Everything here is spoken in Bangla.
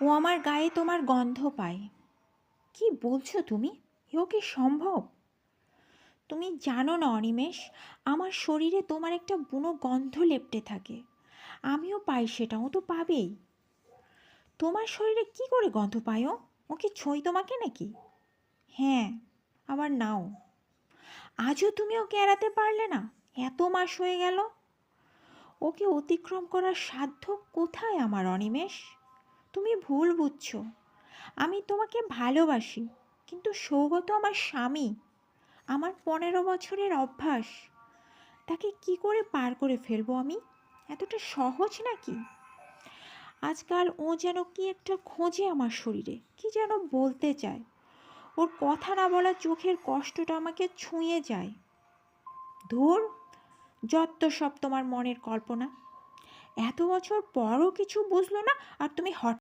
ও আমার গায়ে তোমার গন্ধ পায়। কি বলছো তুমি? এও কি সম্ভব? তুমি জানো না অনিমেষ, আমার শরীরে তোমার একটা বুনো গন্ধ লেপ্টে থাকে। আমিও পাই, সেটা ও তো পাবেই। তোমার শরীরে কি করে গন্ধ পায় ও? ও কি ছোঁই তোমাকে নাকি? হ্যাঁ, আবার নাও। আজও তুমি ওকে এড়াতে পারলে না? এত মাস হয়ে গেল। ওকে অতিক্রম করার সাধ্য কোথায় আমার অনিমেষ? তুমি ভুল বুঝছো। আমি তোমাকে ভালোবাসি, কিন্তু সৌগত আমার স্বামী। আমার 15 বছরের অভ্যাস। তাকে কি করে পার করে ফেলবো আমি? এতটা সহজ নাকি? আজকাল ও যেন কি একটা খোঁজে আমার শরীরে, কি যেন বলতে চায়। ওর কথা না বলা চোখের কষ্টটা আমাকে ছুঁয়ে যায়। ধুর, যত সব তোমার মনের কল্পনা। এত বছর পরও কিছু বুঝলো না, আর তুমি হঠাৎ